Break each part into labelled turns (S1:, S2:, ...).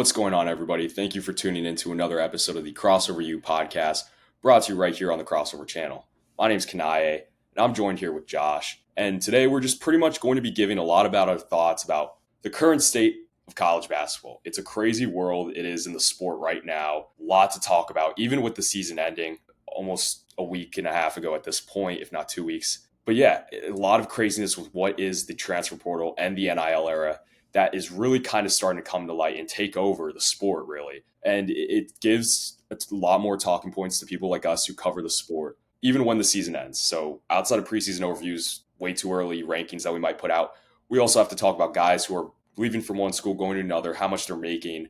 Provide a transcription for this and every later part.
S1: What's going on, everybody? Thank you for tuning in to another episode of the Crossover U podcast, brought to you right here on the Crossover channel. My name's Kanaye, and I'm joined here with Josh. And today we're just pretty much going to be giving a lot about our thoughts about the current state of college basketball. It's a crazy world it is in the sport right now. A lot to talk about, even with the season ending almost a week and a half ago at this point, if not 2 weeks. But yeah, a lot of craziness with what is the transfer portal and the NIL era that is really kind of starting to come to light and take over the sport, really. And it gives a lot more talking points to people like us who cover the sport, even when the season ends. So outside of preseason overviews, way too early rankings that we might put out, we also have to talk about guys who are leaving from one school, going to another, how much they're making.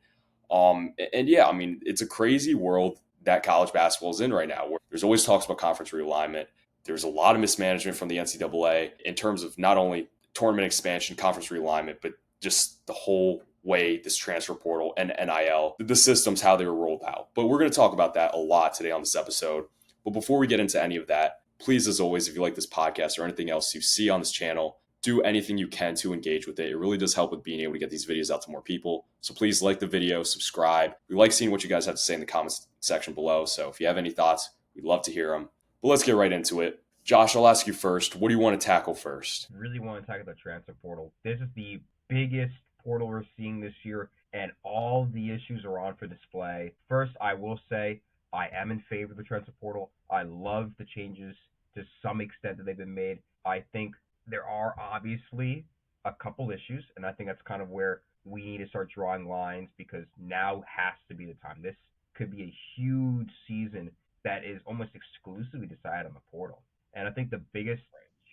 S1: And yeah, I mean, it's a crazy world that college basketball is in right now, where there's always talks about conference realignment. There's a lot of mismanagement from the NCAA in terms of not only tournament expansion, conference realignment, but just the whole way this transfer portal and NIL, the systems, how they were rolled out. But we're going to talk about that a lot today on this episode. But before we get into any of that, please, as always, if you like this podcast or anything else you see on this channel, do anything you can to engage with it. It really does help with being able to get these videos out to more people. So please like the video, subscribe. We like seeing what you guys have to say in the comments section below. So if you have any thoughts, we'd love to hear them. But let's get right into it. Josh, I'll ask you first. What do you want to tackle first?
S2: Really want to tackle the transfer portal. This is the biggest portal we're seeing this year, and all the issues are on for display. First, I will say I am in favor of the transfer portal. I love the changes to some extent that they've been made. I think there are obviously a couple issues, and I think that's kind of where we need to start drawing lines, because now has to be the time. This could be a huge season that is almost exclusively decided on the portal. And I think the biggest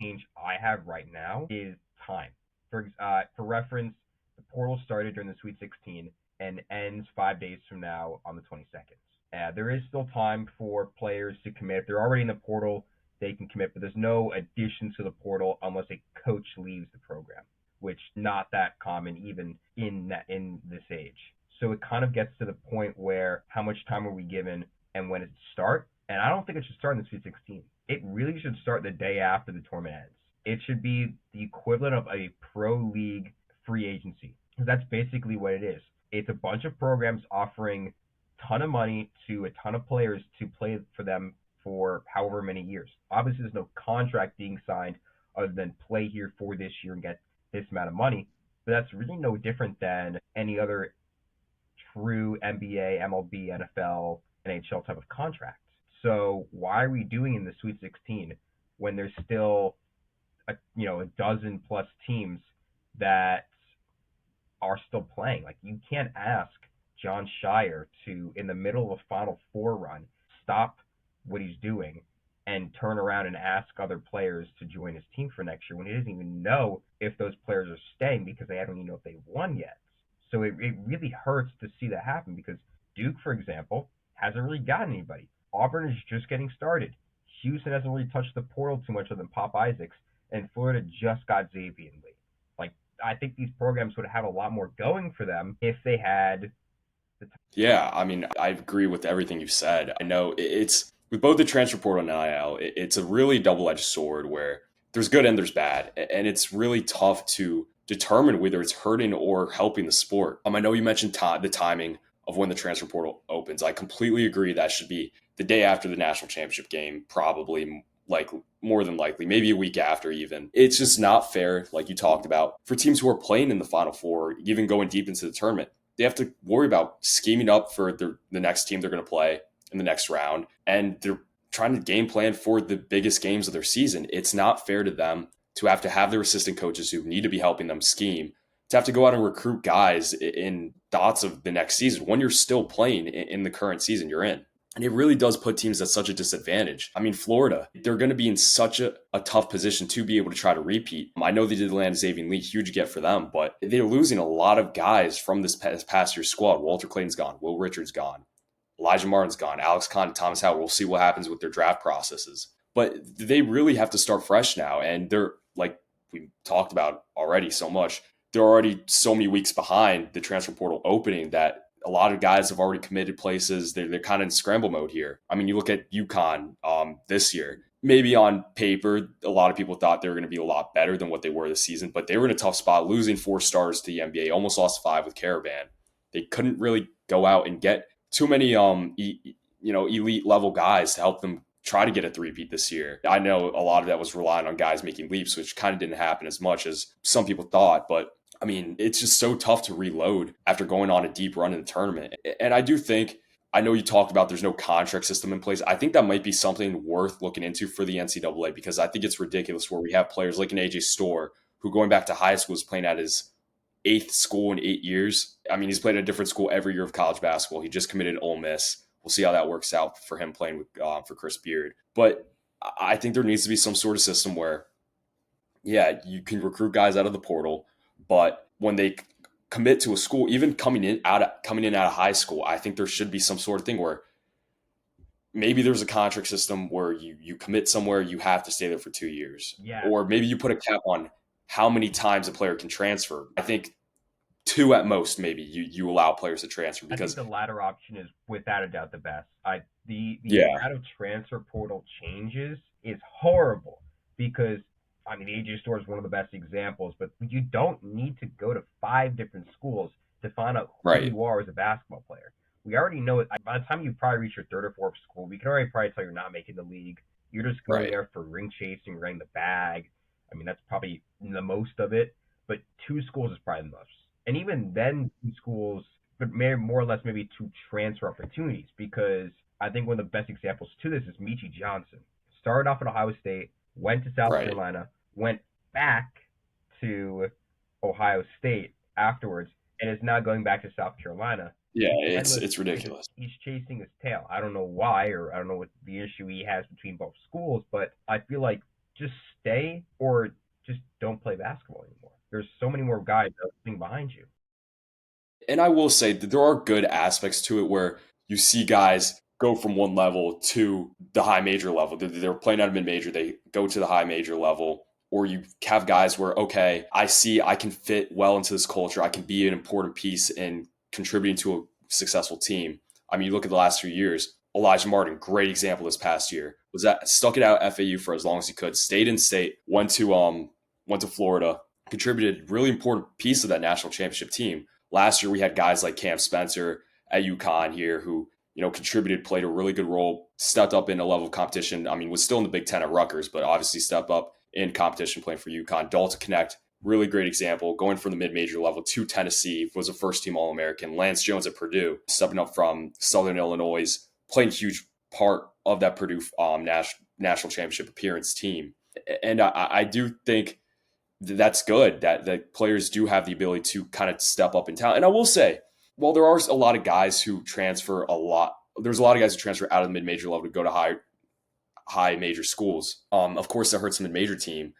S2: change I have right now is time. For reference, the portal started during the Sweet 16 and ends 5 days from now on the 22nd. There is still time for players to commit. If they're already in the portal, they can commit, but there's no addition to the portal unless a coach leaves the program, which not that common even in this age. So it kind of gets to the point where how much time are we given and when it start? And I don't think it should start in the Sweet 16. It really should start the day after the tournament ends. It should be the equivalent of a pro league free agency, because that's basically what it is. It's a bunch of programs offering a ton of money to a ton of players to play for them for however many years. Obviously, there's no contract being signed other than play here for this year and get this amount of money, but that's really no different than any other true NBA, MLB, NFL, NHL type of contract. So why are we doing in the Sweet 16 when there's still a dozen plus teams that are still playing? Like, you can't ask John Shire to, in the middle of a Final Four run, stop what he's doing and turn around and ask other players to join his team for next year when he doesn't even know if those players are staying, because they don't even know if they've won yet. So it really hurts to see that happen, because Duke, for example, hasn't really gotten anybody. Auburn is just getting started. Houston hasn't really touched the portal too much other than Pop Isaacs, and Florida just got Xavier Lee. Like, I think these programs would have a lot more going for them if they had the time.
S1: Yeah, I mean, I agree with everything you said. I know it's with both the transfer portal and NIL, it's a really double-edged sword where there's good and there's bad, and it's really tough to determine whether it's hurting or helping the sport. I know you mentioned the timing of when the transfer portal opens. I completely agree that should be the day after the national championship game, probably, like, more than likely, maybe a week after even. It's just not fair, like you talked about, for teams who are playing in the Final Four, even going deep into the tournament. They have to worry about scheming up for the next team they're going to play in the next round, and they're trying to game plan for the biggest games of their season. It's not fair to them to have their assistant coaches who need to be helping them scheme, to have to go out and recruit guys in thoughts of the next season when you're still playing in the current season you're in. And it really does put teams at such a disadvantage. I mean, Florida, they're going to be in such a tough position to be able to try to repeat. I know they did land Xavier Lee, huge get for them, but they're losing a lot of guys from this past year's squad. Walter Clayton's gone. Will Richards gone. Elijah Martin's gone. Alex Kahn, Thomas Howard. We'll see what happens with their draft processes. But they really have to start fresh now. And they're, like we talked about already so much, they're already so many weeks behind the transfer portal opening that a lot of guys have already committed places. They're kind of in scramble mode here. I mean, you look at UConn this year. Maybe on paper, a lot of people thought they were going to be a lot better than what they were this season, but they were in a tough spot, losing 4 stars to the NBA, almost lost 5 with Caravan. they couldn't really go out and get too many elite level guys to help them try to get a three-peat this year. I know a lot of that was relying on guys making leaps, which kind of didn't happen as much as some people thought. But I mean, it's just so tough to reload after going on a deep run in the tournament. And I do think, I know you talked about there's no contract system in place. I think that might be something worth looking into for the NCAA, because I think it's ridiculous where we have players like an AJ Storr, who going back to high school is playing at his eighth school in 8 years. I mean, he's played at a different school every year of college basketball. He just committed Ole Miss. We'll see how that works out for him playing with for Chris Beard. But I think there needs to be some sort of system where, yeah, you can recruit guys out of the portal, but when they commit to a school, even coming in out of high school, I think there should be some sort of thing where maybe there's a contract system where you commit somewhere, you have to stay there for 2 years,
S2: Yeah,
S1: or maybe you put a cap on how many times a player can transfer. I think two at most, maybe you allow players to transfer
S2: I think
S1: because
S2: the latter option is without a doubt the best. The
S1: yeah,
S2: amount of transfer portal changes is horrible because I mean AJ Store is one of the best examples, but you don't need to go to 5 different schools to find out who
S1: right,
S2: you are as a basketball player. We already know it. By the time you probably reach your third or fourth school, we can already probably tell you're not making the league. You're just going
S1: right,
S2: there for ring chasing, running the bag. I mean, that's probably the most of it. But 2 schools is probably the most. And even then, 2 schools, but more or less maybe 2 transfer opportunities. Because I think one of the best examples to this is Michi Johnson. Started off at Ohio State, went to South
S1: right.
S2: Carolina, went back to Ohio State afterwards, and is now going back to South Carolina.
S1: Yeah,
S2: Endless
S1: it's
S2: because
S1: ridiculous.
S2: he's chasing his tail. I don't know why, or I don't know what the issue he has between both schools, but I feel like just stay or just don't play basketball anymore. There's so many more guys sitting behind you.
S1: And I will say that there are good aspects to it where you see guys go from one level to the high major level. They're playing at a mid major, they go to the high major level. Or you have guys where, okay, I see I can fit well into this culture. I can be an important piece in contributing to a successful team. I mean, you look at the last few years, Elijah Martin, great example this past year, was that stuck it out at FAU for as long as he could, stayed in state, went to Florida, contributed really important piece of that national championship team. Last year we had guys like Cam Spencer at UConn here who, contributed, played a really good role, stepped up in a level of competition. I mean, was still in the Big Ten at Rutgers, but obviously stepped up in competition playing for UConn. Dalton Connect, really great example, going from the mid-major level to Tennessee, was a first-team All-American. Lance Jones at Purdue, stepping up from Southern Illinois, playing a huge part of that Purdue national championship appearance team. And I do think that's good that players do have the ability to kind of step up in talent. And I will say, while there are a lot of guys who transfer a lot, there's a lot of guys who transfer out of the mid-major level to go to high major schools. Of course, that hurts the mid-major team,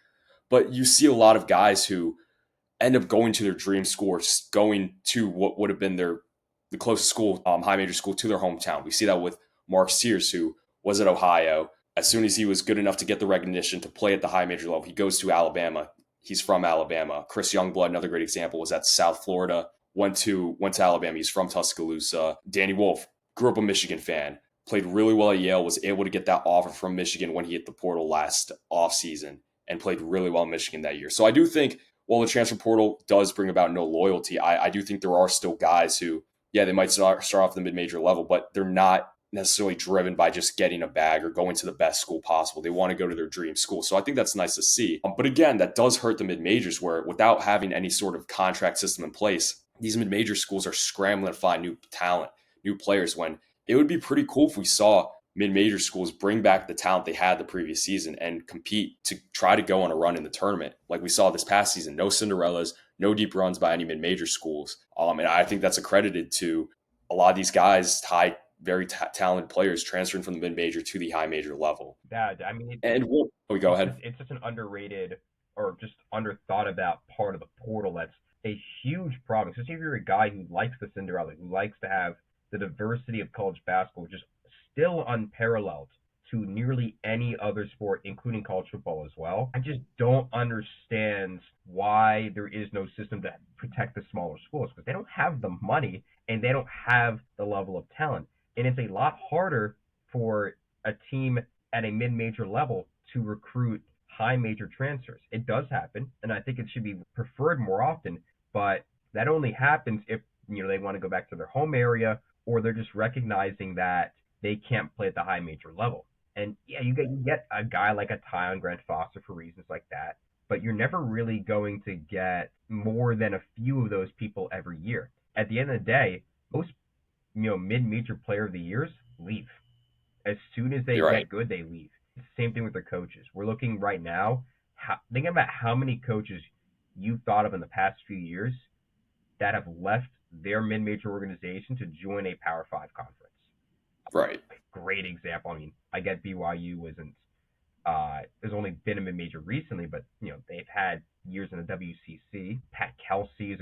S1: but you see a lot of guys who end up going to their dream school or going to what would have been the closest school, high major school to their hometown. We see that with Mark Sears, who was at Ohio. As soon as he was good enough to get the recognition to play at the high major level, he goes to Alabama. He's from Alabama. Chris Youngblood, another great example, was at South Florida. Went to Alabama. He's from Tuscaloosa. Danny Wolf grew up a Michigan fan. Played really well at Yale. Was able to get that offer from Michigan when he hit the portal last offseason and played really well in Michigan that year. So I do think while the transfer portal does bring about no loyalty, I do think there are still guys who, yeah, they might start off the mid-major level, but they're not necessarily driven by just getting a bag or going to the best school possible. They want to go to their dream school. So I think that's nice to see. But again, that does hurt the mid-majors where without having any sort of contract system in place, these mid-major schools are scrambling to find new talent, new players, when it would be pretty cool if we saw mid-major schools bring back the talent they had the previous season and compete to try to go on a run in the tournament like we saw this past season. No Cinderellas, no deep runs by any mid-major schools. And I think that's accredited to a lot of these guys, very talented players transferring from the mid-major to the high major level.
S2: That I mean,
S1: And we go ahead.
S2: it's just an underrated or just underthought about part of the portal. That's a huge problem. Especially if you're a guy who likes the Cinderella, who likes to have the diversity of college basketball, which is still unparalleled to nearly any other sport, including college football as well. I just don't understand why there is no system to protect the smaller schools because they don't have the money and they don't have the level of talent. And it's a lot harder for a team at a mid-major level to recruit high major transfers. It does happen, and I think it should be preferred more often, but that only happens if they want to go back to their home area, or they're just recognizing that they can't play at the high major level. And yeah, you get a guy like a Tyon Grant Foster for reasons like that, but you're never really going to get more than a few of those people every year. At the end of the day, most mid-major player of the years leave. As soon as they
S1: You're right.
S2: get good, they leave. It's the same thing with their coaches. We're looking right now. Think about how many coaches you've thought of in the past few years that have left their mid-major organization to join a Power Five conference.
S1: Right.
S2: Great example. I mean, I get BYU wasn't has only been a mid-major recently, but they've had years in the WCC. Pat Kelsey is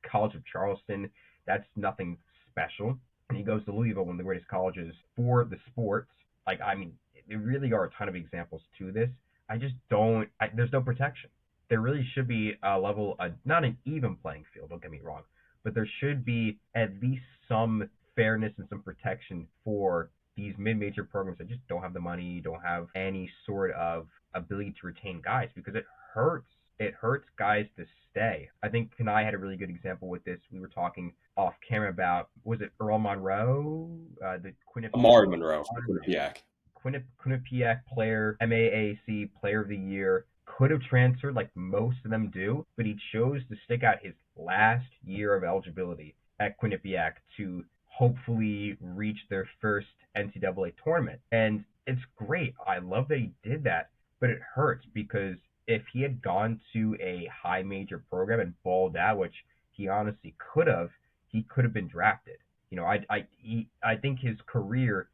S2: College of Charleston. That's nothing special. And he goes to Louisville, one of the greatest colleges for the sports. Like, I mean, there really are a ton of examples to this. I just don't. There's no protection. There really should be a level, not an even playing field. Don't get me wrong, but there should be at least some fairness and some protection for these mid-major programs that just don't have the money, don't have any sort of ability to retain guys, because it hurts. It hurts guys to stay. I think Kanaye had a really good example with this. We were talking off camera about, was it Earl Monroe, the
S1: Amari Monroe from Quinnipiac.
S2: Quinnipiac player, MAAC player of the year, could have transferred like most of them do, but he chose to stick out his last year of eligibility at Quinnipiac to hopefully reach their first NCAA tournament. And it's great. I love that he did that, but it hurts because if he had gone to a high major program and balled out, which he honestly could have, he could have been drafted. I think his career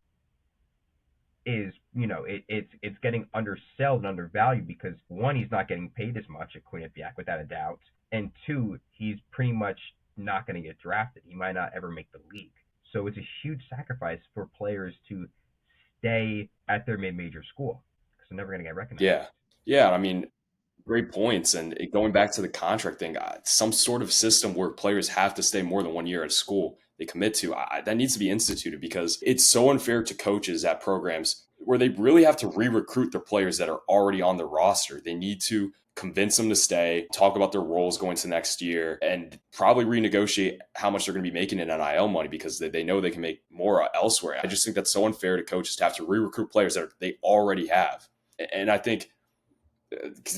S2: is, it's getting undersold and undervalued because one, he's not getting paid as much at Quinnipiac without a doubt, and two, he's pretty much not going to get drafted. He might not ever make the league. So it's a huge sacrifice for players to stay at their mid-major school because they're never going to get recognized.
S1: Yeah. Yeah. I mean, great points. And going back to the contract thing, some sort of system where players have to stay more than 1 year at school they commit to, that needs to be instituted because it's so unfair to coaches at programs where they really have to re-recruit their players that are already on the roster. They need to convince them to stay, talk about their roles going to next year, and probably renegotiate how much they're going to be making in NIL money because they know they can make more elsewhere. I just think that's so unfair to coaches to have to re-recruit players that they already have. And I think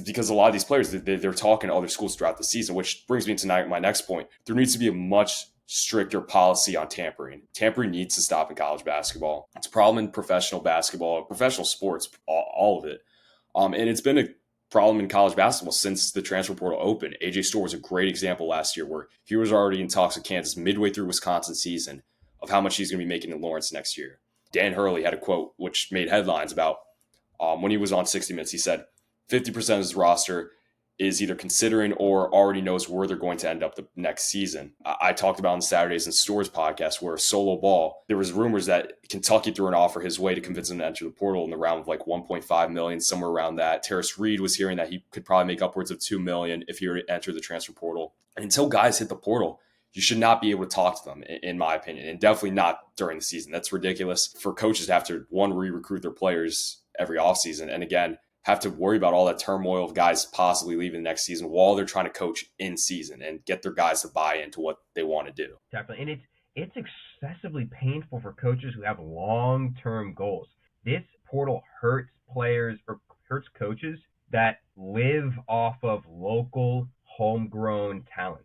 S1: because a lot of these players, they're talking to other schools throughout the season, which brings me to my next point. There needs to be a much stricter policy on tampering. Tampering needs to stop in college basketball. It's a problem in professional basketball, professional sports, all of it. And it's been a problem in college basketball since the transfer portal opened. AJ Storr was a great example last year where he was already in talks with Kansas midway through Wisconsin season of how much he's going to be making in Lawrence next year. Dan Hurley had a quote which made headlines about when he was on 60 Minutes. He said 50% of his roster is either considering or already knows where they're going to end up the next season. I talked about on Saturdays and Stores podcast where solo ball, there was rumors that Kentucky threw an offer his way to convince him to enter the portal in the round of like 1.5 million, somewhere around that. Terrace Reed was hearing that he could probably make upwards of 2 million if he were to enter the transfer portal. And until guys hit the portal, you should not be able to talk to them, in my opinion, and definitely not during the season. That's ridiculous for coaches to have to, one, re-recruit their players every offseason, and again, have to worry about all that turmoil of guys possibly leaving next season while they're trying to coach in season and get their guys to buy into what they want to do.
S2: Definitely. And it's excessively painful for coaches who have long-term goals. This portal hurts players or hurts coaches that live off of local homegrown talent.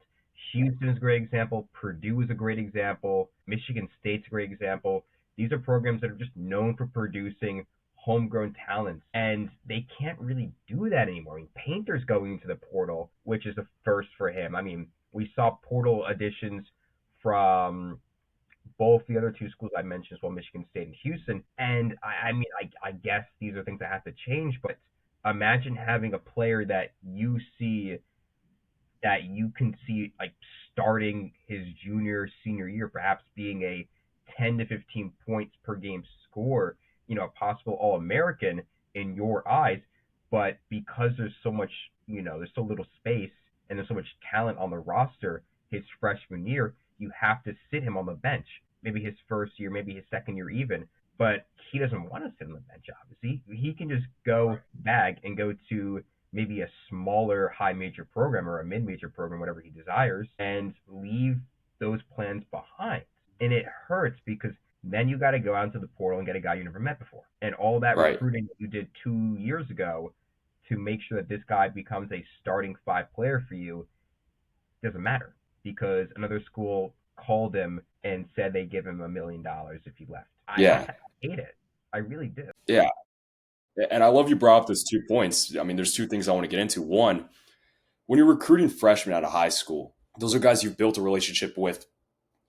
S2: Houston is a great example. Purdue is a great example. Michigan State's a great example. These are programs that are just known for producing homegrown talents, and they can't really do that anymore. I mean, Painter's going into the portal, which is a first for him. I mean, we saw portal additions from both the other two schools I mentioned as well, Michigan State and Houston. And I guess these are things that have to change, but imagine having a player that you can see like starting his senior year, perhaps being a 10 to 15 points per game scorer, a possible All-American in your eyes, but because there's so much, there's so little space and there's so much talent on the roster his freshman year, you have to sit him on the bench. Maybe his first year, maybe his second year even, but he doesn't want to sit on the bench, obviously. He can just go bag and go to maybe a smaller high major program or a mid major program, whatever he desires, and leave those plans behind. And it hurts because then you got to go out into the portal and get a guy you never met before. And all that
S1: Right.
S2: recruiting that you did 2 years ago to make sure that this guy becomes a starting five player for you doesn't matter because another school called him and said they give him $1 million if he left. I
S1: Yeah.
S2: hate it. I really do.
S1: Yeah. And I love you brought up those 2 points. I mean, there's two things I want to get into. One, when you're recruiting freshmen out of high school, those are guys you've built a relationship with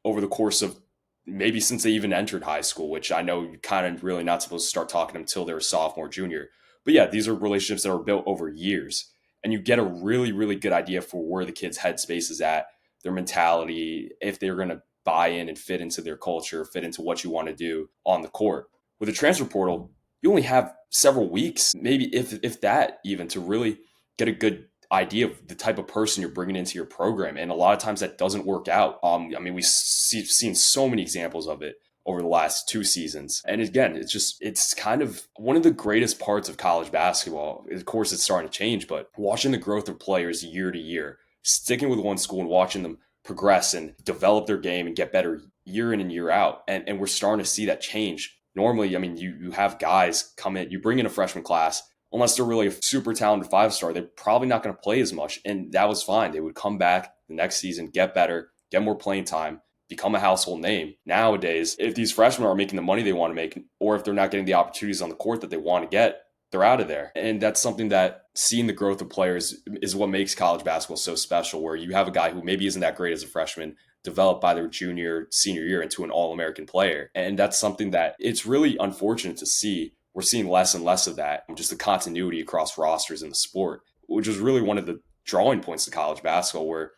S1: over the course of maybe since they even entered high school, which I know you're kind of really not supposed to start talking to them until they're a sophomore, junior. But yeah, these are relationships that are built over years. And you get a really, really good idea for where the kid's headspace is at, their mentality, if they're going to buy in and fit into their culture, fit into what you want to do on the court. With a transfer portal, you only have several weeks, maybe if that even, to really get a good idea of the type of person you're bringing into your program. And a lot of times that doesn't work out. I mean, we've seen so many examples of it over the last 2 seasons. And again, it's kind of one of the greatest parts of college basketball. Of course, it's starting to change, but watching the growth of players year to year, sticking with one school and watching them progress and develop their game and get better year in and year out. And we're starting to see that change. Normally, I mean, you have guys come in, you bring in a freshman class, unless they're really a super talented 5-star, they're probably not going to play as much. And that was fine. They would come back the next season, get better, get more playing time, become a household name. Nowadays, if these freshmen are making the money they want to make, or if they're not getting the opportunities on the court that they want to get, they're out of there. And that's something that seeing the growth of players is what makes college basketball so special, where you have a guy who maybe isn't that great as a freshman, developed by their junior, senior year into an All-American player. And that's something that it's really unfortunate to see. We're seeing less and less of that, just the continuity across rosters in the sport, which was really one of the drawing points to college basketball, where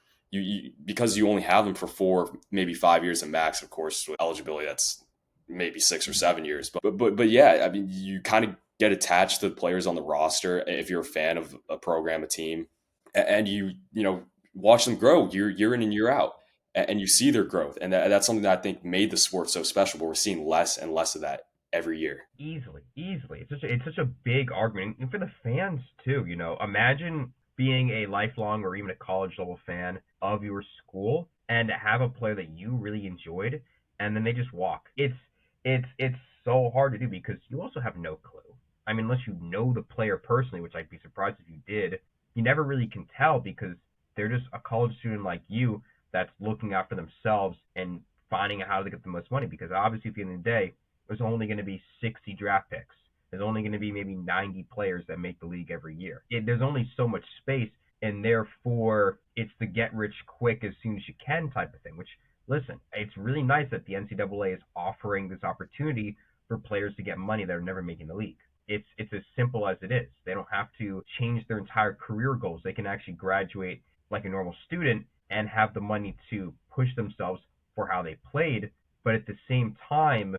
S1: because you only have them for 4, maybe 5 years at max, of course, with eligibility, that's maybe 6 or 7 years. But yeah, I mean, you kind of get attached to the players on the roster if you're a fan of a program, a team, and you watch them grow year in and year out, and you see their growth, and that's something that I think made the sport so special. But we're seeing less and less of that every year.
S2: Easily, easily. It's such a big argument, and for the fans too. Imagine being a lifelong or even a college level fan of your school and to have a player that you really enjoyed, and then they just walk. It's so hard to do because you also have no clue. I mean, unless you know the player personally, which I'd be surprised if you did, you never really can tell because they're just a college student like you that's looking out for themselves and finding out how to get the most money. Because obviously, at the end of the day, there's only going to be 60 draft picks. There's only going to be maybe 90 players that make the league every year. There's only so much space, and therefore it's the get rich quick as soon as you can type of thing. Which, listen, it's really nice that the NCAA is offering this opportunity for players to get money that are never making the league. It's as simple as it is. They don't have to change their entire career goals. They can actually graduate like a normal student and have the money to push themselves for how they played. But at the same time,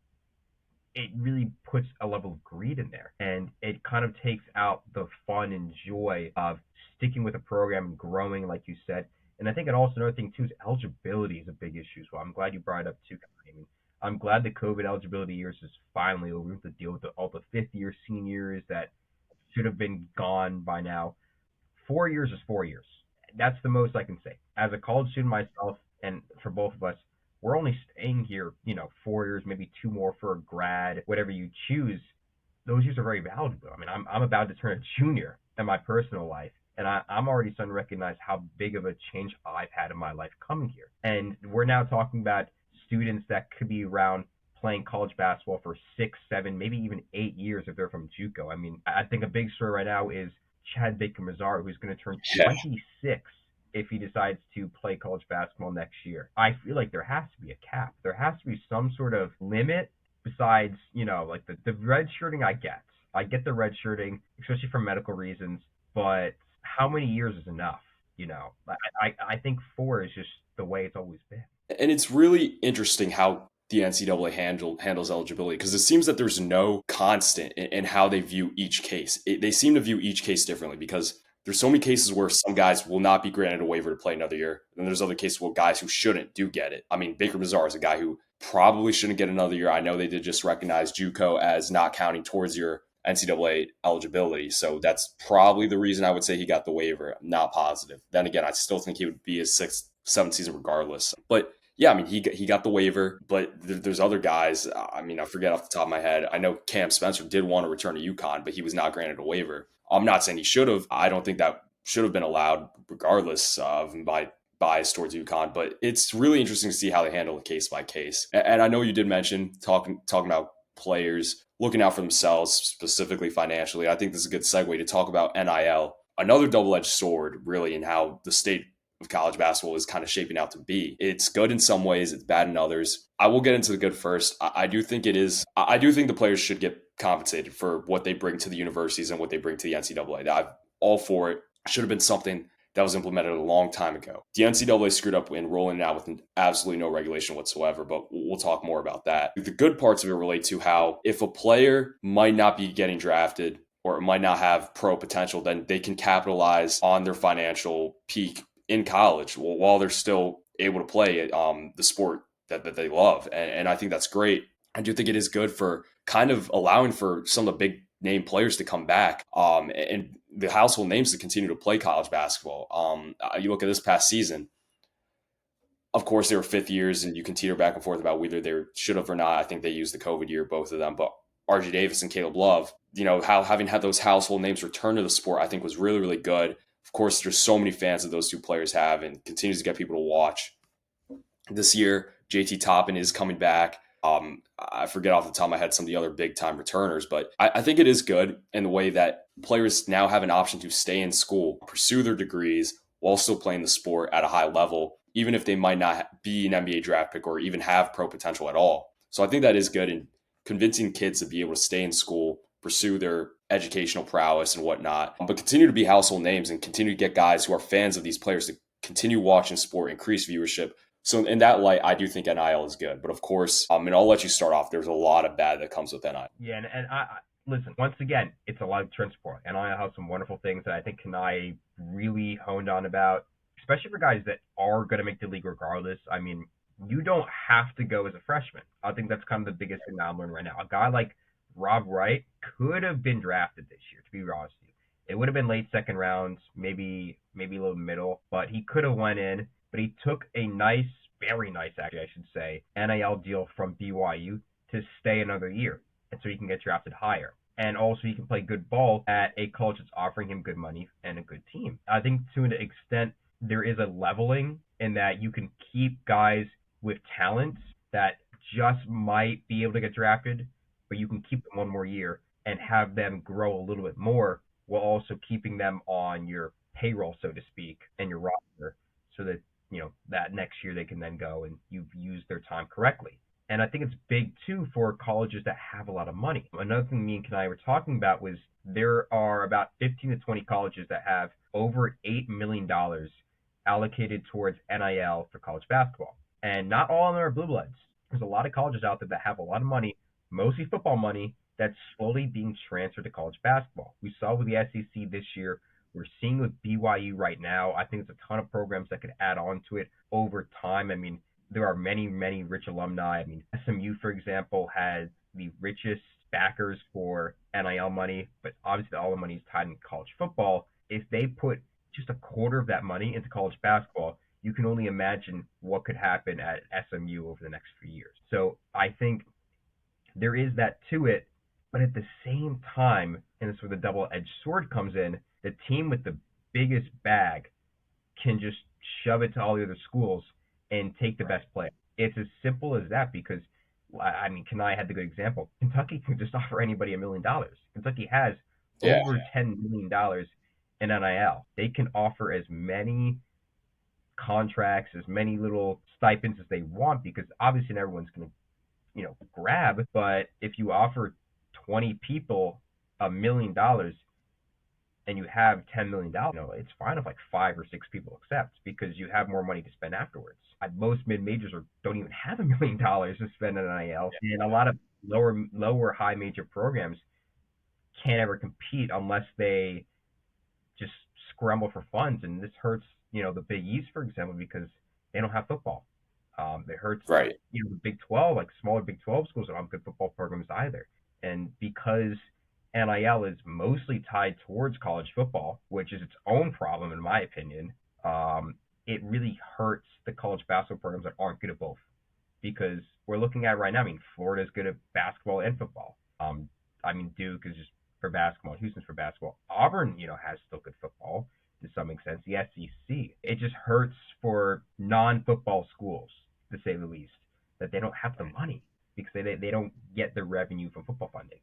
S2: it really puts a level of greed in there, and it kind of takes out the fun and joy of sticking with a program and growing, like you said. And I think it also, another thing too, is eligibility is a big issue as well. I'm glad you brought it up too. I mean, I'm glad the COVID eligibility years is finally over. We have to deal with all the fifth year seniors that should have been gone by now. 4 years is 4 years. That's the most I can say. As a college student myself, and for both of us, we're only staying here, 4 years, maybe two more for a grad, whatever you choose. Those years are very valuable. I mean, I'm about to turn a junior in my personal life, and I'm already starting to recognize how big of a change I've had in my life coming here. And we're now talking about students that could be around playing college basketball for 6, 7, maybe even 8 years if they're from Juco. I mean, I think a big story right now is Chad Baker-Mazar, who's going to turn
S1: Yeah.
S2: 26 if he decides to play college basketball next year. I feel like there has to be a cap. There has to be some sort of limit besides, like the red shirting I get. I get the red shirting, especially for medical reasons, but how many years is enough? I think 4 is just the way it's always been.
S1: And it's really interesting how the NCAA handles eligibility, because it seems that there's no constant in how they view each case. They seem to view each case differently, because there's so many cases where some guys will not be granted a waiver to play another year. And there's other cases where guys who shouldn't do get it. I mean, Baker Mazar is a guy who probably shouldn't get another year. I know they did just recognize JUCO as not counting towards your NCAA eligibility. So that's probably the reason I would say he got the waiver. I'm not positive. Then again, I still think he would be his 6th, 7th season regardless. But Yeah, I mean, he got the waiver, but there's other guys. I mean, I forget off the top of my head. I know Cam Spencer did want to return to UConn, but he was not granted a waiver. I'm not saying he should have. I don't think that should have been allowed, regardless of my bias towards UConn. But it's really interesting to see how they handle it case by case. And I know you did mention talking about players looking out for themselves, specifically financially. I think this is a good segue to talk about NIL, another double-edged sword, really, in how the state of college basketball is kind of shaping out to be. It's good in some ways, it's bad in others. I will get into the good first. I do think it is. I do think the players should get compensated for what they bring to the universities and what they bring to the NCAA. I'm all for it. Should have been something that was implemented a long time ago. The NCAA screwed up in rolling it out with absolutely no regulation whatsoever, but we'll talk more about that. The good parts of it relate to how if a player might not be getting drafted or might not have pro potential, then they can capitalize on their financial peak in college while they're still able to play the sport that they love. And I think that's great. I do think it is good for kind of allowing for some of the big name players to come back and the household names to continue to play college basketball. You look at this past season, of course, they were fifth years, and you can teeter back and forth about whether they should have or not. I think they used the COVID year, both of them. But RJ Davis and Caleb Love, how having had those household names return to the sport, I think was really, really good. Of course, there's so many fans that those two players have and continues to get people to watch. This year, JT Toppin is coming back. I forget off the top of my head some of the other big time returners, but I think it is good in the way that players now have an option to stay in school, pursue their degrees while still playing the sport at a high level, even if they might not be an NBA draft pick or even have pro potential at all. So I think that is good in convincing kids to be able to stay in school, pursue their educational prowess and whatnot, but continue to be household names and continue to get guys who are fans of these players to continue watching sport, increase viewership. So in that light, I do think NIL is good. But of course, and I'll let you start off. There's a lot of bad that comes with NIL.
S2: Yeah, and I listen, once again, it's a lot of trend support. NIL has some wonderful things that I think Kanaye really honed on about, especially for guys that are going to make the league regardless. I mean, you don't have to go as a freshman. I think that's kind of the biggest thing that I'm learning right now. A guy like Rob Wright could have been drafted this year, to be honest with you. It would have been late second rounds, maybe a little middle, but he could have went in. But he took a nice, very nice, actually, I should say, NIL deal from BYU to stay another year, and so he can get drafted higher. And also he can play good ball at a college that's offering him good money and a good team. I think to an extent there is a leveling in that you can keep guys with talents that just might be able to get drafted, but you can keep them one more year and have them grow a little bit more while also keeping them on your payroll, so to speak, and your roster so that that next year they can then go and you've used their time correctly. And I think it's big too for colleges that have a lot of money. Another thing me and Kanaye were talking about was there are about 15 to 20 colleges that have over $8 million allocated towards NIL for college basketball. And not all of them are blue bloods. There's a lot of colleges out there that have a lot of money, mostly football money, that's slowly being transferred to college basketball. We saw with the SEC this year. We're seeing with BYU right now. I think there's a ton of programs that could add on to it over time. I mean, there are many, many rich alumni. I mean, SMU, for example, has the richest backers for NIL money, but obviously all the money is tied in college football. If they put just a quarter of that money into college basketball, you can only imagine what could happen at SMU over the next few years. So I think there is that to it, but at the same time, and this is where the double-edged sword comes in, the team with the biggest bag can just shove it to all the other schools and take the best player. It's as simple as that because, I mean, Kanaye had the good example. Kentucky can just offer anybody $1 million. Kentucky has over $10 million in NIL. They can offer as many contracts, as many little stipends as they want because obviously everyone's going to, grab. But if you offer 20 people $1 million and you have $10 million, it's fine if like 5 or 6 people accept because you have more money to spend afterwards. Most mid-majors don't even have $1 million to spend on NIL, and a lot of lower high major programs can't ever compete unless they just scramble for funds, and this hurts, the Big East, for example, because they don't have football. It hurts,
S1: right.
S2: The Big 12, like smaller Big 12 schools don't have good football programs either, and because NIL is mostly tied towards college football, which is its own problem in my opinion. it really hurts the college basketball programs that aren't good at both. Because we're looking at right now, I mean, Florida's good at basketball and football. I mean, Duke is just for basketball, Houston's for basketball. Auburn, has still good football to some extent. The SEC, it just hurts for non-football schools, to say the least, that they don't have the money because they don't get the revenue from football funding.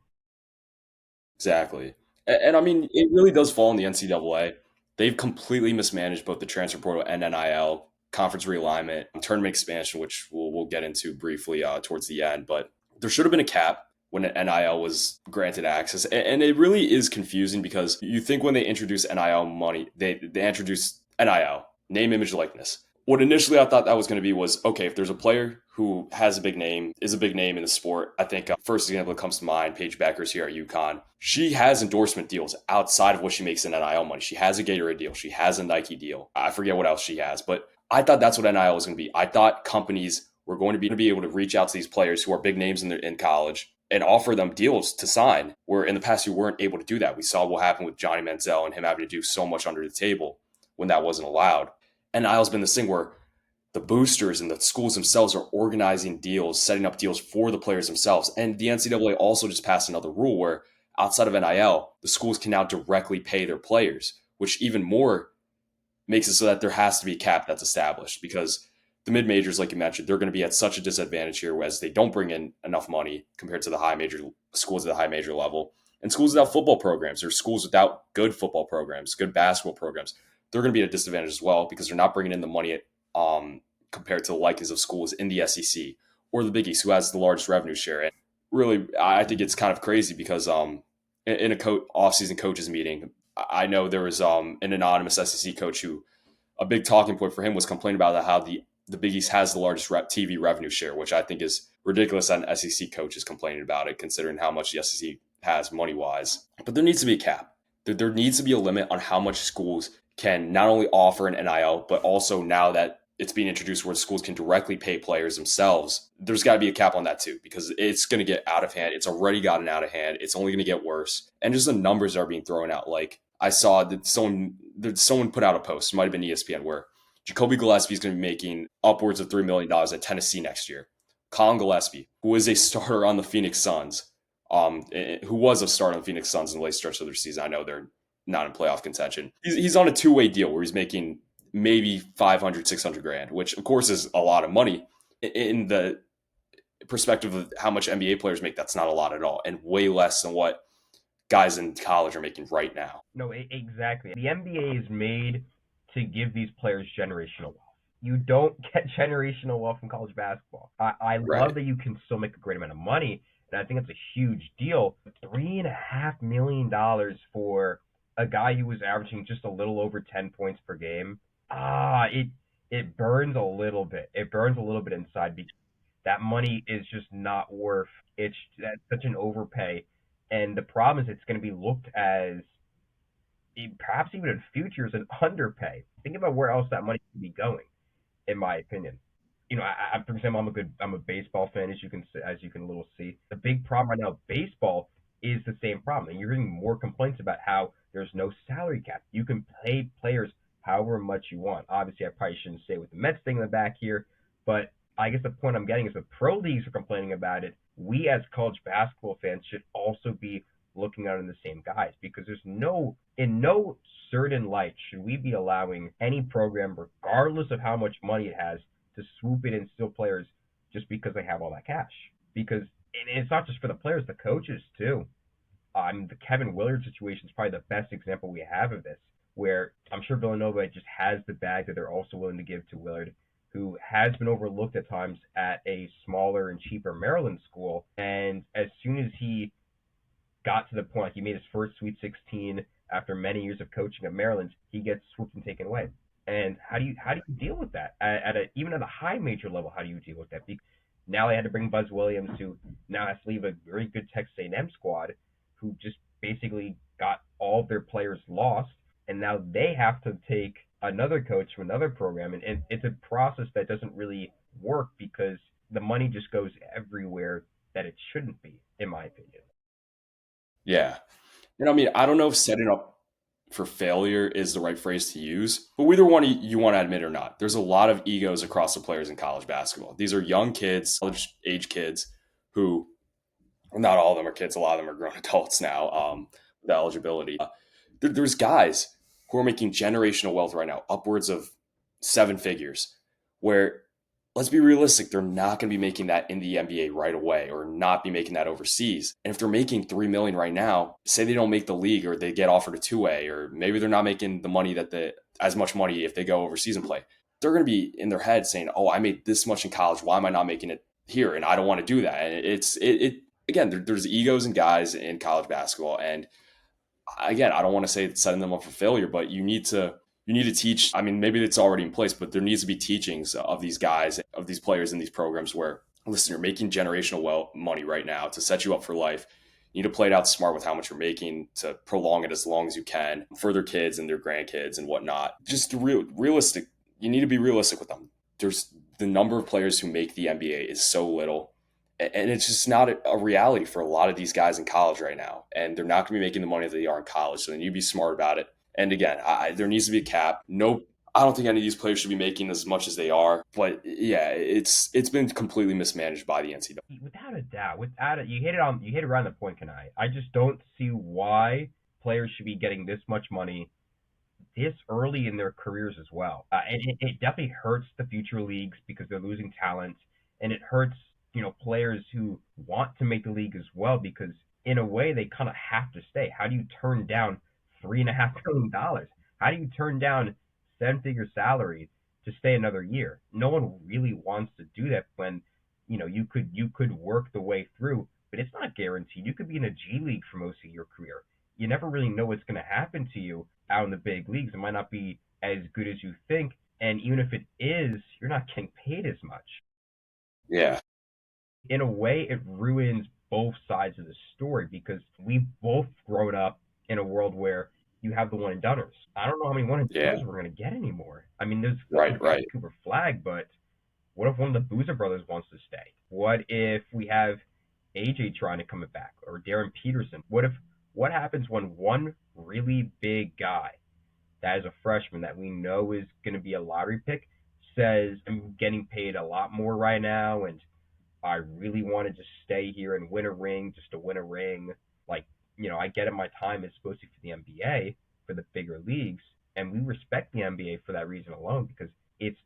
S1: Exactly. And I mean, it really does fall on the NCAA. They've completely mismanaged both the transfer portal and NIL, conference realignment, tournament expansion, which we'll get into briefly towards the end. But there should have been a cap when NIL was granted access. And it really is confusing because you think when they introduce NIL money, they introduce NIL, name, image, likeness. What initially I thought that was going to be was okay, if there's a player who has a big name, is a big name in the sport. I think first example that comes to mind, Paige Beckers here at UConn. She has endorsement deals outside of what she makes in NIL money. She has a Gatorade deal. She has a Nike deal. I forget what else she has, but I thought that's what NIL was going to be. I thought companies were going to be able to reach out to these players who are big names in college and offer them deals to sign, where in the past you weren't able to do that. We saw what happened with Johnny Manziel and him having to do so much under the table when that wasn't allowed. And NIL's been this thing where the boosters and the schools themselves are organizing deals, setting up deals for the players themselves. And the NCAA also just passed another rule where outside of NIL, the schools can now directly pay their players, which even more makes it so that there has to be a cap that's established because the mid majors, like you mentioned, they're going to be at such a disadvantage here as they don't bring in enough money compared to the high major schools at the high major level. And schools without football programs or schools without good football programs, good basketball programs, they're going to be at a disadvantage as well because they're not bringing in the money compared to the likings of schools in the SEC or the Big East, who has the largest revenue share. And really, I think it's kind of crazy because in a off-season coaches meeting, I know there was an anonymous SEC coach who a big talking point for him was complaining about how the Big East has the largest TV revenue share, which I think is ridiculous that an SEC coach is complaining about it, considering how much the SEC has money wise. But there needs to be a cap. There needs to be a limit on how much schools can not only offer an NIL, but also now that it's being introduced where schools can directly pay players themselves, there's got to be a cap on that too, because it's going to get out of hand. It's already gotten out of hand. It's only going to get worse. And just the numbers are being thrown out. Like I saw that someone put out a post, it might have been ESPN, where Jacoby Gillespie is going to be making upwards of $3 million at Tennessee next year. Colin Gillespie, who is a starter on the Phoenix Suns, who was a starter on the Phoenix Suns in the late stretch of their season. I know they're not in playoff contention. He's on a two-way deal where he's making maybe 500, 600 grand, which of course is a lot of money in the perspective of how much NBA players make. That's not a lot at all, and way less than what guys in college are making right now.
S2: No, exactly. The NBA is made to give these players generational wealth. You don't get generational wealth from college basketball. I love
S1: Right.
S2: that you can still make a great amount of money, and I think it's a huge deal. $3.5 million for a guy who was averaging just a little over 10 points per game. It burns a little bit. It burns a little bit inside because that money is just not worth. That's such an overpay, and the problem is it's going to be looked as perhaps even in future as an underpay. Think about where else that money could be going, in my opinion. For example, I'm a baseball fan, as you can little see. The big problem right now, baseball is the same problem, and you're hearing more complaints about how there's no salary cap. You can pay players however much you want. Obviously, I probably shouldn't say with the Mets thing in the back here, but I guess the point I'm getting is the pro leagues are complaining about it. We as college basketball fans should also be looking out in the same guys because in no certain light should we be allowing any program, regardless of how much money it has, to swoop in and steal players just because they have all that cash. Because and it's not just for the players, the coaches too. The Kevin Willard situation is probably the best example we have of this, where I'm sure Villanova just has the bag that they're also willing to give to Willard, who has been overlooked at times at a smaller and cheaper Maryland school. And as soon as he got to the point, he made his first Sweet 16 after many years of coaching at Maryland, he gets swooped and taken away. And how do you deal with that even at a high major level? How do you deal with that? Because now they had to bring Buzz Williams, who now has to leave a very good Texas A&M squad, who just basically got all of their players lost, and now they have to take another coach from another program, and it's a process that doesn't really work because the money just goes everywhere that it shouldn't be, in my opinion.
S1: Yeah. And I mean, I don't know if setting up for failure is the right phrase to use, but whether one you want to admit or not, there's a lot of egos across the players in college basketball. These are young kids, college age kids, who, well, not all of them are kids, a lot of them are grown adults now, with eligibility. There's guys who are making generational wealth right now, upwards of seven figures, where, let's be realistic, they're not going to be making that in the NBA right away, or not be making that overseas. And if they're making 3 million right now, say they don't make the league, or they get offered a two-way, or maybe they're not making the money as much money if they go overseas and play. They're going to be in their head saying, "Oh, I made this much in college. Why am I not making it here?" And I don't want to do that. And it again, there's egos in guys in college basketball, and again, I don't want to say it's setting them up for failure, but you need to teach. I mean, maybe it's already in place, but there needs to be teachings of these guys, of these players in these programs where, listen, you're making generational money right now to set you up for life. You need to play it out smart with how much you're making to prolong it as long as you can for their kids and their grandkids and whatnot. Just realistic. You need to be realistic with them. There's the number of players who make the NBA is so little, and it's just not a reality for a lot of these guys in college right now. And they're not going to be making the money that they are in college. So they need to be smart about it. And again, there needs to be a cap. No, I don't think any of these players should be making as much as they are. But yeah, it's been completely mismanaged by the NCAA.
S2: Without a doubt, you hit it right on the point, Kanaye. I just don't see why players should be getting this much money this early in their careers as well. And it definitely hurts the future leagues because they're losing talent, and it hurts players who want to make the league as well because in a way they kind of have to stay. How do you turn down $3.5 million? How do you turn down seven-figure salary to stay another year? No one really wants to do that when you could work the way through, but it's not guaranteed. You could be in a G League for most of your career. You never really know what's going to happen to you out in the big leagues. It might not be as good as you think, and even if it is, you're not getting paid as much.
S1: Yeah,
S2: In a way, it ruins both sides of the story because we've both grown up in a world where you have the one and doneers. I don't know how many one and
S1: yeah,
S2: doneers we're going to get anymore. I mean, there's
S1: right,
S2: guys
S1: right.
S2: Cooper Flag, but what if one of the Boozer brothers wants to stay? What if we have AJ trying to come back or Darren Peterson? What happens when one really big guy that is a freshman that we know is going to be a lottery pick says, "I'm getting paid a lot more right now, and I really want to just stay here and win a ring just to win a ring." Like, I get it, my time is supposed to be for the NBA, for the bigger leagues, and we respect the NBA for that reason alone because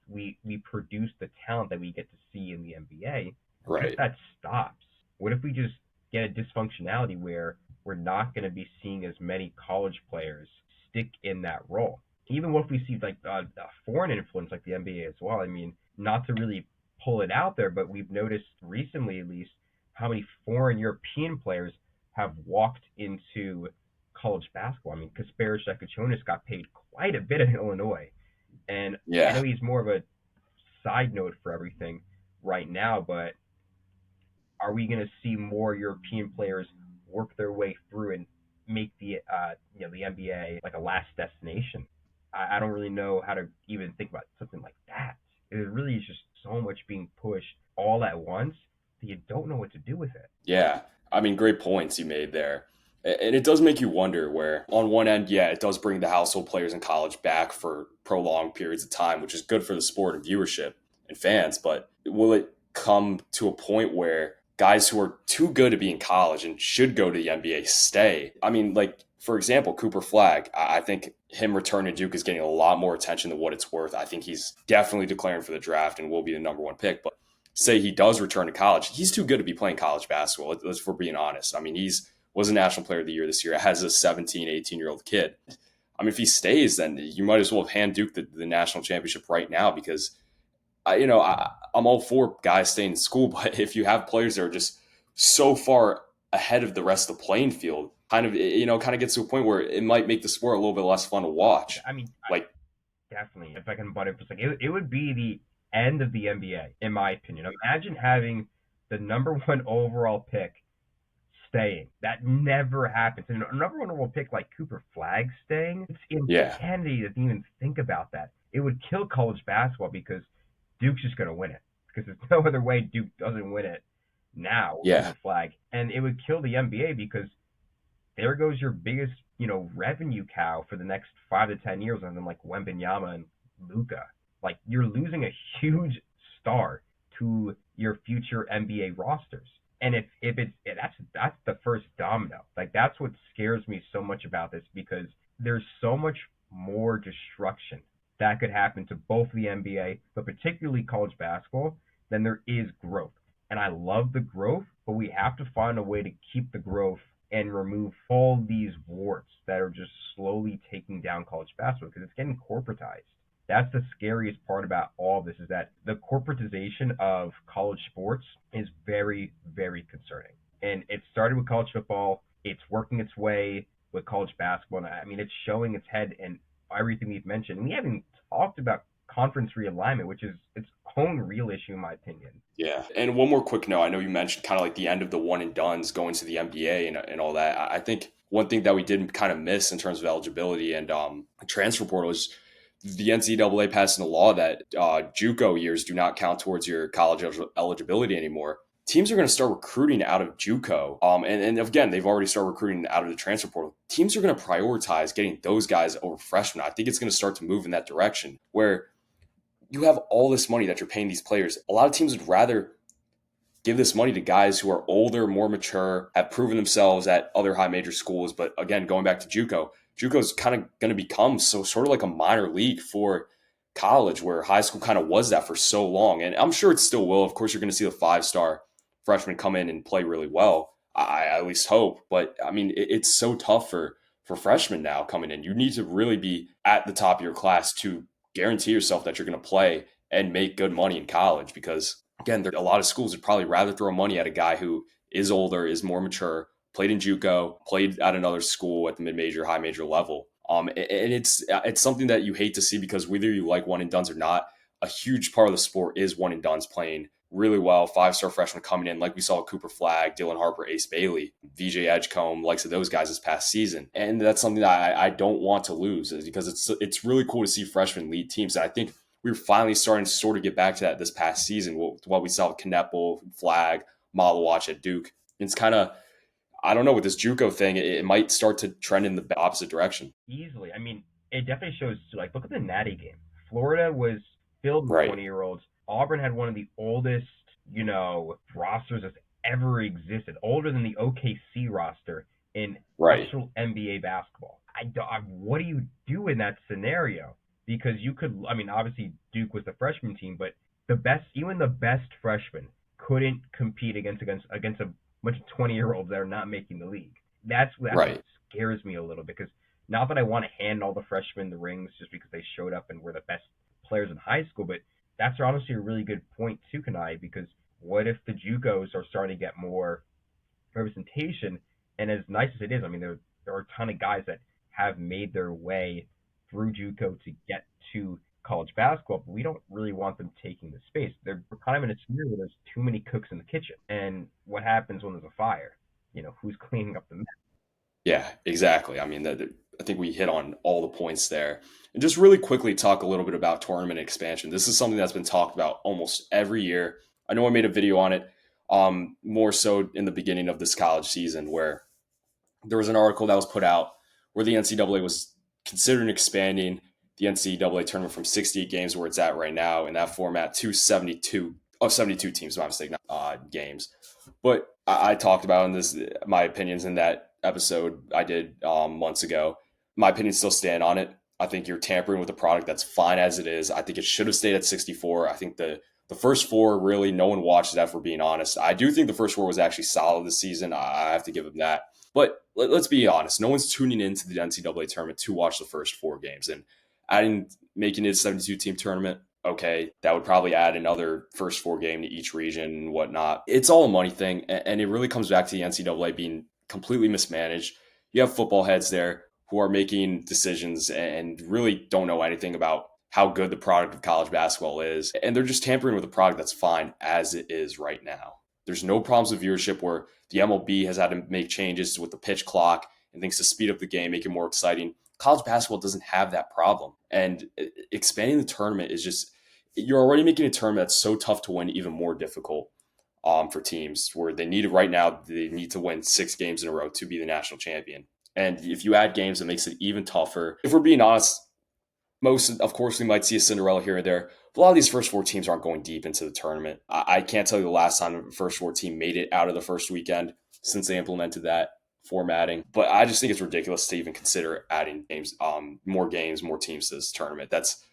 S2: we produce the talent that we get to see in the NBA. What if
S1: Right.
S2: that stops? What if we just get a dysfunctionality where we're not going to be seeing as many college players stick in that role? Even what if we see like a foreign influence like the NBA as well? I mean, not to really pull it out there, but we've noticed recently, at least, how many foreign European players have walked into college basketball. I mean, Kasparis Shakachonis got paid quite a bit in Illinois, and I
S1: Yeah.
S2: know he's more of a side note for everything right now, but are we going to see more European players work their way through and make the NBA like a last destination? I don't really know how to even think about something like that. It really is just so much being pushed all at once that you don't know what to do with it.
S1: Yeah. I mean, great points you made there. And it does make you wonder where, on one end, yeah, it does bring the household players in college back for prolonged periods of time, which is good for the sport and viewership and fans. But will it come to a point where guys who are too good to be in college and should go to the NBA stay? I mean, like, for example, Cooper Flag, I think him returning to Duke is getting a lot more attention than what it's worth. I think he's definitely declaring for the draft and will be the number one pick. But say he does return to college, he's too good to be playing college basketball. If we're being honest. I mean, he's was a national player of the year this year as a 17, 18-year-old kid. I mean, if he stays, then you might as well hand Duke the national championship right now because I'm all for guys staying in school, but if you have players that are just so far ahead of the rest of the playing field, kind of gets to a point where it might make the sport a little bit less fun to watch.
S2: I mean,
S1: Like,
S2: definitely, if I can butt it for a second, it would be the end of the NBA, in my opinion. Imagine having the number one overall pick staying. That never happens. And a number one overall pick like Cooper Flag staying, it's
S1: yeah,
S2: insanity to even think about that. It would kill college basketball because Duke's just going to win it. Because there's no other way Duke doesn't win it now with
S1: yeah,
S2: Cooper Flag. And it would kill the NBA because there goes your biggest revenue cow for the next 5 to 10 years, and then like Wembenyama and Luca. Like you're losing a huge star to your future NBA rosters. And if it's that's the first domino. Like that's what scares me so much about this, because there's so much more destruction that could happen to both the NBA, but particularly college basketball, than there is growth. And I love the growth, but we have to find a way to keep the growth and remove all these warts that are just slowly taking down college basketball, because it's getting corporatized. That's the scariest part about all of this, is that the corporatization of college sports is very, very concerning. And it started with college football. It's working its way with college basketball. And I mean, it's showing its head in everything we've mentioned. And we haven't talked about conference realignment, which is its own real issue, in my opinion.
S1: Yeah. And one more quick note. I know you mentioned kind of like the end of the one and dones going to the NBA and all that. I think one thing that we didn't kind of miss in terms of eligibility and transfer portal is the NCAA passing a law that JUCO years do not count towards your college eligibility anymore. Teams are going to start recruiting out of JUCO. And again, they've already started recruiting out of the transfer portal. Teams are going to prioritize getting those guys over freshmen. I think it's going to start to move in that direction where you have all this money that you're paying these players. A lot of teams would rather give this money to guys who are older, more mature, have proven themselves at other high major schools. But again, going back to JUCO is kind of going to become sort of like a minor league for college, where high school kind of was that for so long. And I'm sure it still will. Of course, you're going to see the 5-star freshmen come in and play really well. I at least hope. But I mean, it's so tough for freshmen now coming in. You need to really be at the top of your class to guarantee yourself that you're going to play and make good money in college, because again, there a lot of schools would probably rather throw money at a guy who is older, is more mature, played in JUCO, played at another school at the mid-major, high major level. And it's something that you hate to see, because whether you like one and dones or not, a huge part of the sport is one and dones playing really well. 5-star freshmen coming in, like we saw Cooper Flag, Dylan Harper, Ace Bailey, VJ Edgecombe, likes of those guys this past season. And that's something that I don't want to lose, because it's really cool to see freshmen lead teams. And I think we were finally starting to sort of get back to that this past season. What we saw with Knepel, Flag, Malawach at Duke. It's kind of, I don't know, with this JUCO thing, it might start to trend in the opposite direction.
S2: Easily. I mean, it definitely shows, like, look at the Natty game. Florida was filled with
S1: Right,
S2: 20-year-olds. Auburn had one of the oldest, rosters that's ever existed, older than the OKC roster in
S1: right,
S2: actual NBA basketball. What do you do in that scenario? Because you could, I mean, obviously Duke was the freshman team, but even the best freshmen couldn't compete against a bunch of 20-year-olds that are not making the league. That's what
S1: right.
S2: scares me a little, because not that I want to hand all the freshmen the rings just because they showed up and were the best players in high school, but that's honestly a really good point too, Kanaye, because what if the JUCOs are starting to get more representation? And as nice as it is, I mean, there are a ton of guys that have made their way through JUCO to get to college basketball, but we don't really want them taking the space. We're kind of in a scenario where there's too many cooks in the kitchen. And what happens when there's a fire? Who's cleaning up the mess?
S1: Yeah, exactly. I mean, I think we hit on all the points there. And just really quickly talk a little bit about tournament expansion. This is something that's been talked about almost every year. I know I made a video on it, more so in the beginning of this college season, where there was an article that was put out where the NCAA was considering expanding the NCAA tournament from 68 games, where it's at right now, in that format, to 72 teams, my mistake, not games. But I talked about in this my opinions in that episode I did months ago. My opinions still stand on it. I think you're tampering with a product that's fine as it is. I think it should have stayed at 64. I think the first four, really, no one watched that, for being honest. I do think the first four was actually solid this season. I have to give them that. But let's be honest. No one's tuning into the NCAA tournament to watch the first four games. And making it a 72-team tournament, okay, that would probably add another first four game to each region and whatnot. It's all a money thing. And it really comes back to the NCAA being completely mismanaged. You have football heads there who are making decisions and really don't know anything about how good the product of college basketball is. And they're just tampering with a product that's fine as it is right now. There's no problems with viewership, where the MLB has had to make changes with the pitch clock and things to speed up the game, make it more exciting. College basketball doesn't have that problem. And expanding the tournament is just, you're already making a tournament that's so tough to win even more difficult for teams, where they need to win 6 games in a row to be the national champion. And if you add games, it makes it even tougher. If we're being honest, of course, we might see a Cinderella here or there. But a lot of these first four teams aren't going deep into the tournament. I can't tell you the last time a first four team made it out of the first weekend since they implemented that formatting. But I just think it's ridiculous to even consider adding games, more teams to this tournament. That's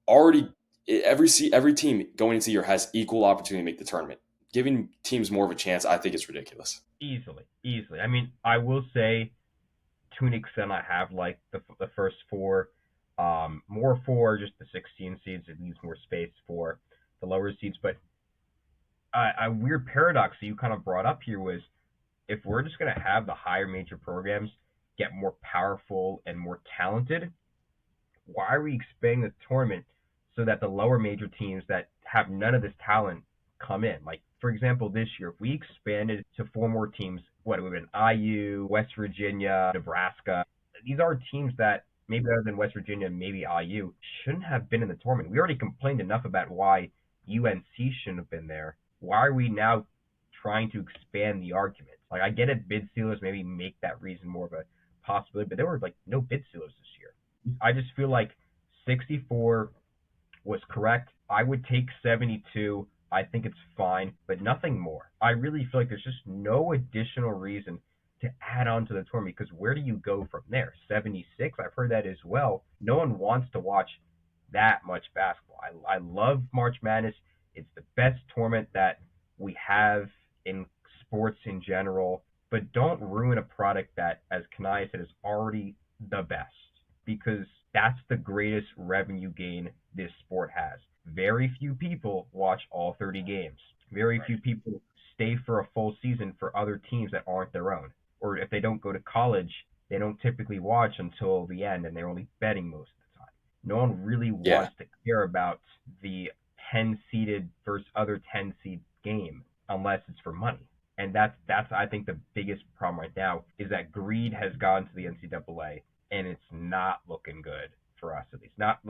S1: already every team going into the year has equal opportunity to make the tournament. Giving teams more of a chance, I think, is ridiculous.
S2: Easily, easily. I mean, I will say to an extent, I have like the first four, more for just the 16 seeds. It leaves more space for the lower seeds. But a weird paradox that you kind of brought up here was if we're just going to have the higher major programs get more powerful and more talented, why are we expanding the tournament so that the lower major teams that have none of this talent come in? Like, for example, this year, if we expanded to four more teams, what it would have been IU, West Virginia, Nebraska. These are teams that maybe other than West Virginia, maybe IU, shouldn't have been in the tournament. We already complained enough about why UNC shouldn't have been there. Why are we now trying to expand the argument? Like, I get it, bid sealers maybe make that reason more of a possibility, but there were like no bid sealers this year. I just feel like 64 was correct. I would take 72. I think it's fine, but nothing more. I really feel like there's just no additional reason to add on to the tournament because where do you go from there? 76? I've heard that as well. No one wants to watch that much basketball. I love March Madness. It's the best tournament that we have in sports in general, but don't ruin a product that, as Kanaye said, is already the best because that's the greatest revenue gain this sport has. Very few people watch all 30 games. Very few people stay for a full season for other teams that aren't their own. Or if they don't go to college, they don't typically watch until the end and they're only betting most of the time. No one really
S1: Yeah.
S2: wants to care about the 10 seeded versus other 10 seed game unless it's for money. And that's I think the biggest problem right now is that greed has gone to the NCAA and it's not looking good for us at least. Not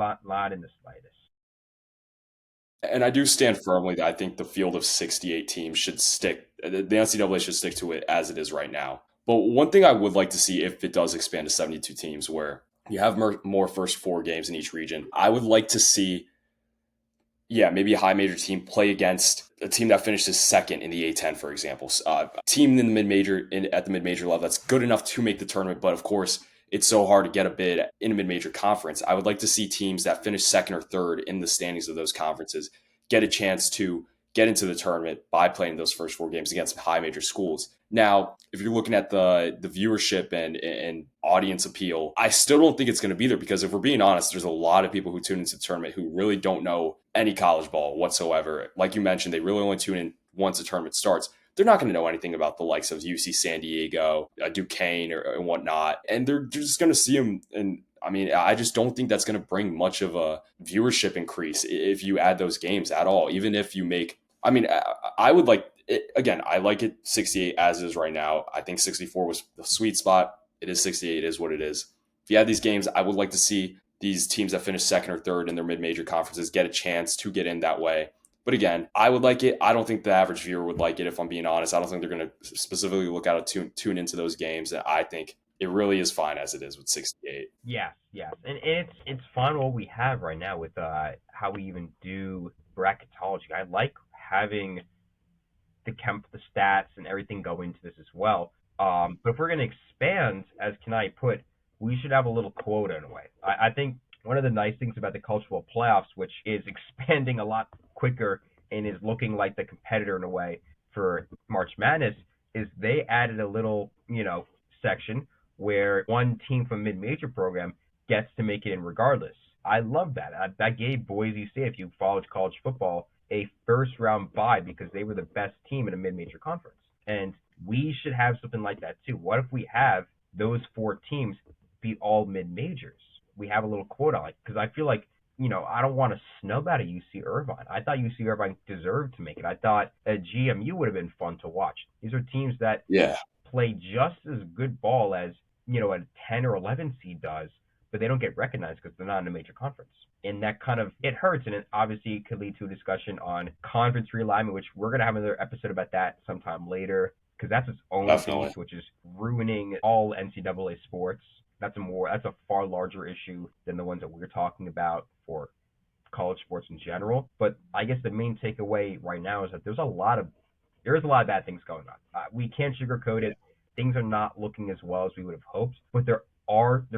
S2: in the slightest.
S1: And I do stand firmly that I think the field of 68 teams should stick, the NCAA should stick to it as it is right now. But one thing I would like to see if it does expand to 72 teams where you have more first four games in each region, I would like to see, yeah, maybe a high major team play against a team that finishes second in the A10, for example. A team in the at the mid major level that's good enough to make the tournament, but of course, it's so hard to get a bid in a mid major conference. I would like to see teams that finish second or third in the standings of those conferences get a chance to get into the tournament by playing those first four games against high major schools. Now, if you're looking at the viewership and audience appeal, I still don't think it's going to be there because if we're being honest, there's a lot of people who tune into the tournament who really don't know any college ball whatsoever. Like you mentioned, they really only tune in once the tournament starts. They're not going to know anything about the likes of UC San Diego, Duquesne, and whatnot, and they're just going to see them. And I mean, I just don't think that's going to bring much of a viewership increase if you add those games at all. Even if you make, I mean, I would like it, again. I like it 68 as is right now. I think 64 was the sweet spot. It is 68. It is what it is. If you add these games, I would like to see these teams that finish second or third in their mid-major conferences get a chance to get in that way. But again, I would like it. I don't think the average viewer would like it, if I'm being honest. I don't think they're going to specifically look out to tune into those games. I think it really is fine as it is with 68.
S2: Yes, yes, and it's fun what we have right now with how we even do bracketology. I like having the stats and everything go into this as well. But if we're going to expand, as Kanaye put, we should have a little quota in a way. I think one of the nice things about the college football playoffs, which is expanding a lot quicker and is looking like the competitor in a way for March Madness, is they added a little, section where one team from mid-major program gets to make it in regardless. I love that. That gave Boise State, if you followed college football, a first round bye because they were the best team in a mid-major conference. And we should have something like that too. What if we have those four teams be all mid-majors? We have a little quota, like, because I feel like, I don't want to snub out of UC Irvine. I thought UC Irvine deserved to make it. I thought a GMU would have been fun to watch. These are teams that
S1: Yeah.
S2: play just as good ball as, a 10 or 11 seed does, but they don't get recognized because they're not in a major conference. And that kind of, it hurts, and it obviously could lead to a discussion on conference realignment, which we're going to have another episode about that sometime later. because that's its own
S1: Definitely.
S2: beast, which is ruining all NCAA sports. That's a far larger issue than the ones that we're talking about for college sports in general. But I guess the main takeaway right now is that there is a lot of bad things going on. We can't sugarcoat it. Things are not looking as well as we would have hoped, but there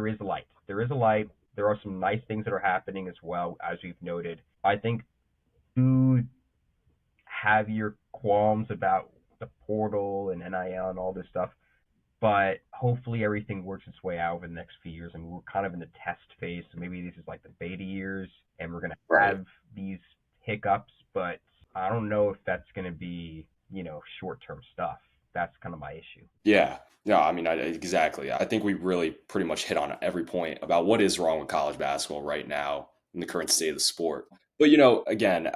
S2: is light. There is a light. There are some nice things that are happening as well, as we've noted. I think you have your qualms about the portal and NIL and all this stuff, but hopefully everything works its way out over the next few years. I mean, we're kind of in the test phase, so maybe this is like the beta years, and we're gonna
S1: Right.
S2: have these hiccups, but I don't know if that's gonna be, short-term stuff. That's kind of my issue.
S1: Yeah. No, I mean, exactly. I think we really pretty much hit on every point about what is wrong with college basketball right now in the current state of the sport. But, again,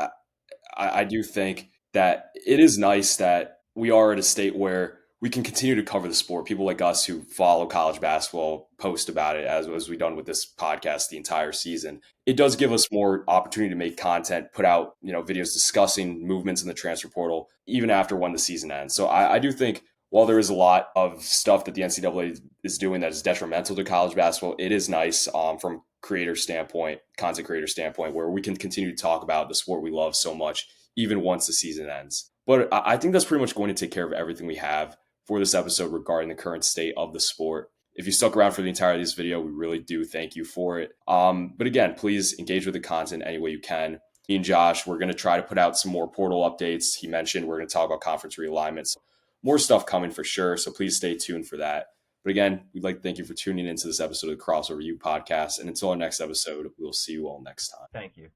S1: I do think that it is nice that we are at a state where we can continue to cover the sport. People like us who follow college basketball post about it as we've done with this podcast the entire season. It does give us more opportunity to make content, put out, videos discussing movements in the transfer portal, even after when the season ends. So I do think while there is a lot of stuff that the NCAA is doing that is detrimental to college basketball, it is nice from creator standpoint, content creator standpoint, where we can continue to talk about the sport we love so much, even once the season ends. But I think that's pretty much going to take care of everything we have for this episode regarding the current state of the sport. If you stuck around for the entirety of this video, we really do thank you for it. But again, please engage with the content any way you can. Me and Josh, we're going to try to put out some more portal updates. He mentioned we're going to talk about conference realignments. More stuff coming for sure, so please stay tuned for that. But again, we'd like to thank you for tuning into this episode of the Crossover U podcast. And until our next episode, we'll see you all next time.
S2: Thank you.